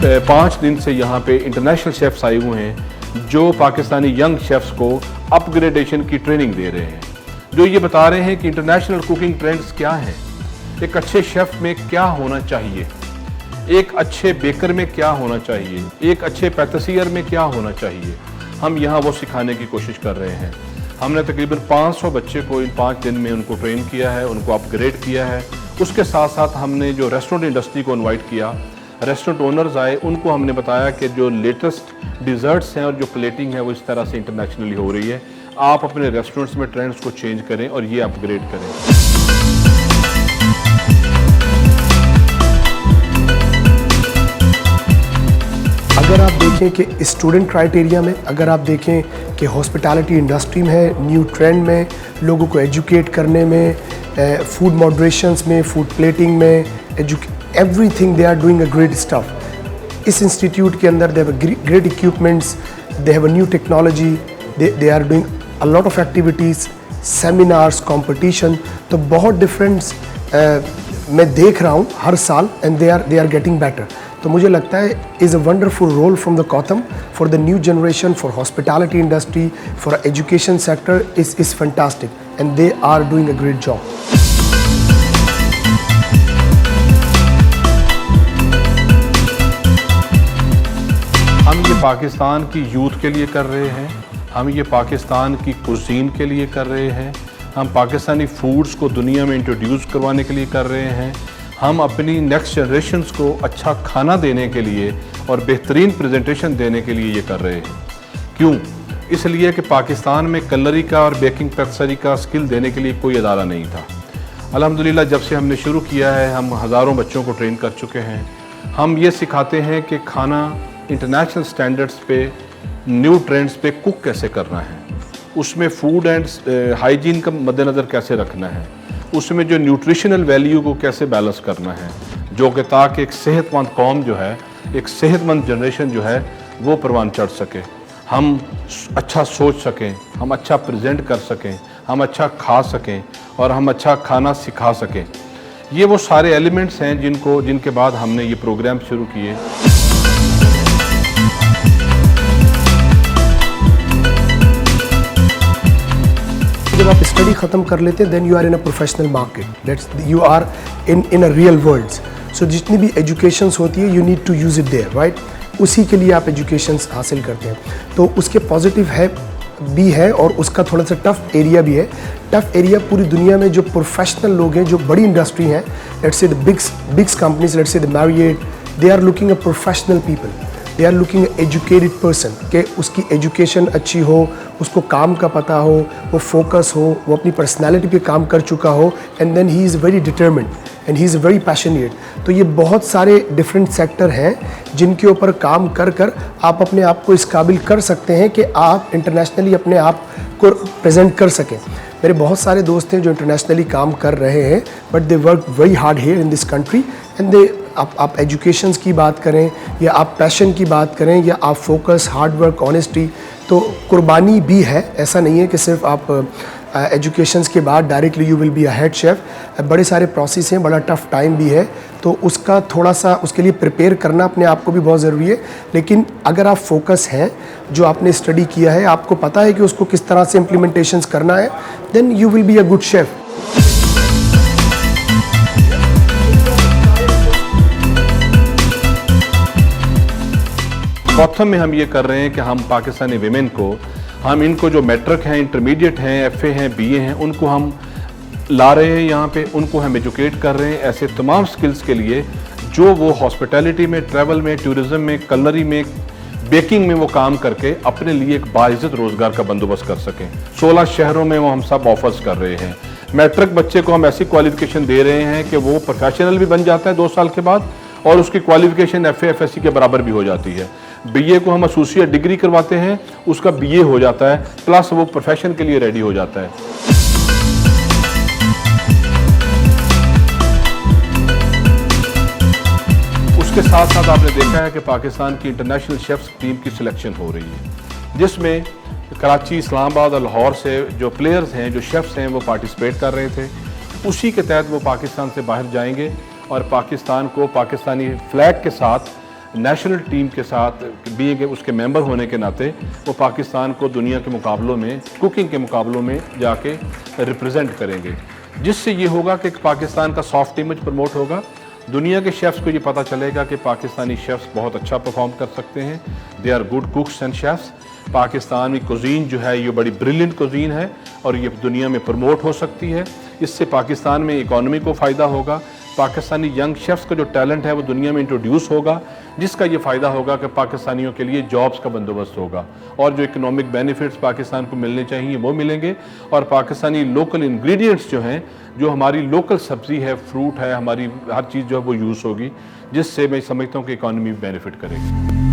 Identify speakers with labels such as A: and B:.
A: 5 दिन से यहाँ पे इंटरनेशनल शेफ्स आए हुए हैं जो पाकिस्तानी यंग शेफ्स को अपग्रेडेशन की ट्रेनिंग दे रहे हैं, जो ये बता रहे हैं कि इंटरनेशनल कुकिंग ट्रेंड्स क्या हैं, एक अच्छे शेफ़ में क्या होना चाहिए, एक अच्छे बेकर में क्या होना चाहिए, एक अच्छे पैटिसियर में क्या होना चाहिए। हम यहाँ वो सिखाने की कोशिश कर रहे हैं। हमने तकरीबन 500 बच्चे को इन 5 दिन में उनको ट्रेन किया है, उनको अपग्रेड किया है। उसके साथ साथ हमने जो रेस्टोरेंट इंडस्ट्री को इनवाइट किया, रेस्टोरेंट ओनर्स आए, उनको हमने बताया कि जो लेटेस्ट डिज़र्ट्स हैं और जो प्लेटिंग है वो इस तरह से इंटरनेशनली हो रही है। आप अपने रेस्टोरेंट्स में ट्रेंड्स को चेंज करें और ये अपग्रेड करें।
B: अगर आप देखें कि स्टूडेंट क्राइटेरिया में, अगर आप देखें कि हॉस्पिटैलिटी इंडस्ट्री में है, न्यू ट्रेंड में, लोगों को एजुकेट करने में, फूड मॉडरेशंस में, फूड प्लेटिंग में, everything they are doing a great stuff. इस इंस्टीट्यूट के अंदर they have great equipments, they have a new technology, they are doing a lot of activities, seminars, competition. तो बहुत difference मैं देख रहा हूँ हर साल, and they are getting better. तो मुझे लगता है is a wonderful role from the Kautham for the new generation, for hospitality industry, for education sector is fantastic, and they are doing a great job.
A: हम ये पाकिस्तान की यूथ के लिए कर रहे हैं, हम ये पाकिस्तान की कुजीन के लिए कर रहे हैं, हम पाकिस्तानी फूड्स को दुनिया में इंट्रोड्यूस करवाने के लिए कर रहे हैं, हम अपनी नेक्स्ट जनरेशन्स को अच्छा खाना देने के लिए और बेहतरीन प्रेजेंटेशन देने के लिए ये कर रहे हैं। क्यों? इसलिए कि पाकिस्तान में कलरी का और बेकिंग पैटिसरी का स्किल देने के लिए कोई अदारा नहीं था। अल्हम्दुलिल्लाह जब से हमने शुरू किया है, हम हज़ारों बच्चों को ट्रेन कर चुके हैं। हम ये सिखाते हैं कि खाना इंटरनेशनल स्टैंडर्ड्स पे, न्यू ट्रेंड्स पे कुक कैसे करना है, उसमें फूड एंड हाइजीन का मद्देनज़र कैसे रखना है, उसमें जो न्यूट्रिशनल वैल्यू को कैसे बैलेंस करना है, जो कि ताकि एक सेहतमंद कौम जो है, एक सेहतमंद जनरेशन जो है वो परवान चढ़ सके, हम अच्छा सोच सकें, हम अच्छा प्रेजेंट कर सकें, हम अच्छा खा सकें और हम अच्छा खाना सिखा सकें। ये वो सारे एलिमेंट्स हैं जिनके बाद हमने ये प्रोग्राम शुरू किए।
B: जब आप स्टडी ख़त्म कर लेते हैं, then you are in a professional market, that's you are in a real world. So जितनी भी एजुकेशंस होती है, you need to use it there, right? उसी के लिए आप एजुकेशंस हासिल करते हैं। तो उसके पॉजिटिव भी है और उसका थोड़ा सा टफ़ एरिया भी है। टफ़ एरिया पूरी दुनिया में जो प्रोफेशनल लोग हैं, जो बड़ी इंडस्ट्री हैं, let's say the bigs companies, let's say the Marriott, they are looking a professional people, they are looking educated person, कि उसकी एजुकेशन अच्छी हो, उसको काम का पता हो, वो फोकस हो, वो अपनी पर्सनालिटी पे काम कर चुका हो, and then he is very determined and he is very passionate. तो ये बहुत सारे डिफरेंट सेक्टर हैं जिनके ऊपर काम कर कर आप अपने आप को इस काबिल कर सकते हैं कि आप इंटरनेशनली अपने आप को प्रेजेंट कर सकें। मेरे बहुत सारे दोस्त हैं जो इंटरनेशनली काम कर रहे हैं, but they work very hard here in this country, and they आप एजुकेशंस की बात करें या आप पैशन की बात करें या आप फोकस, हार्ड वर्क, ऑनेस्टी, तो कुर्बानी भी है। ऐसा नहीं है कि सिर्फ आप एजुकेशंस के बाद directly you will be a head chef. बड़े सारे प्रोसेस हैं, बड़ा टफ़ टाइम भी है, तो उसका थोड़ा सा उसके लिए प्रिपेयर करना अपने आप को भी बहुत ज़रूरी है। लेकिन अगर आप फोकस हैं, जो आपने स्टडी किया है, आपको पता है कि उसको किस तरह से इम्प्लीमेंटेशंस करना है, then you will be a good chef.
A: Kautham में हम ये कर रहे हैं कि हम पाकिस्तानी विमेन को, हम इनको जो मैट्रिक हैं, इंटरमीडिएट हैं, FA हैं, BA हैं, उनको हम ला रहे हैं यहाँ पे, उनको हम एजुकेट कर रहे हैं ऐसे तमाम स्किल्स के लिए जो वो हॉस्पिटैलिटी में, ट्रैवल में, टूरिज़म में, कलरी में, बेकिंग में वो काम करके अपने लिए एक बाइज़्ज़त रोज़गार का बंदोबस्त कर सकें। 16 शहरों में वो हम सब ऑफर्स कर रहे हैं। मैट्रिक बच्चे को हम ऐसी क्वालिफिकेशन दे रहे हैं कि वो प्रोफेशनल भी बन जाता है 2 साल के बाद, और उसकी क्वालिफिकेशन FA FSC के बराबर भी हो जाती है। BA को हम एसोसिएट डिग्री करवाते हैं, उसका BA हो जाता है, प्लस वो प्रोफेशन के लिए रेडी हो जाता है। उसके साथ साथ आपने देखा है कि पाकिस्तान की इंटरनेशनल शेफ्स टीम की सिलेक्शन हो रही है, जिसमें कराची, इस्लामाबाद और लाहौर से जो प्लेयर्स हैं, जो शेफ्स हैं, वो पार्टिसिपेट कर रहे थे। उसी के तहत वो पाकिस्तान से बाहर जाएंगे और पाकिस्तान को पाकिस्तानी फ्लैग के साथ नेशनल टीम के साथ बीइंग उसके मेंबर होने के नाते वो पाकिस्तान को दुनिया के मुकाबलों में, कुकिंग के मुकाबलों में जाके रिप्रेजेंट करेंगे, जिससे ये होगा कि पाकिस्तान का सॉफ्ट इमेज प्रमोट होगा। दुनिया के शेफ़्स को ये पता चलेगा कि पाकिस्तानी शेफ़्स बहुत अच्छा परफॉर्म कर सकते हैं, they are good cooks and chefs. Pakistani cuisine जो है ये बड़ी ब्रिलियंट कुज़ीन है और ये दुनिया में प्रमोट हो सकती है। इससे पाकिस्तान में इकॉनमी को फ़ायदा होगा, पाकिस्तानी यंग शेफ़्स का जो टैलेंट है वो दुनिया में इंट्रोड्यूस होगा, जिसका ये फ़ायदा होगा कि पाकिस्तानियों के लिए जॉब्स का बंदोबस्त होगा और जो इकोनॉमिक बेनिफिट्स पाकिस्तान को मिलने चाहिए वो मिलेंगे। और पाकिस्तानी लोकल इंग्रेडिएंट्स जो हैं, जो हमारी लोकल सब्ज़ी है, फ्रूट है, हमारी हर चीज़ जो है वो यूज़ होगी, जिससे मैं समझता हूँ कि इकॉनमी बेनिफिट करेगी।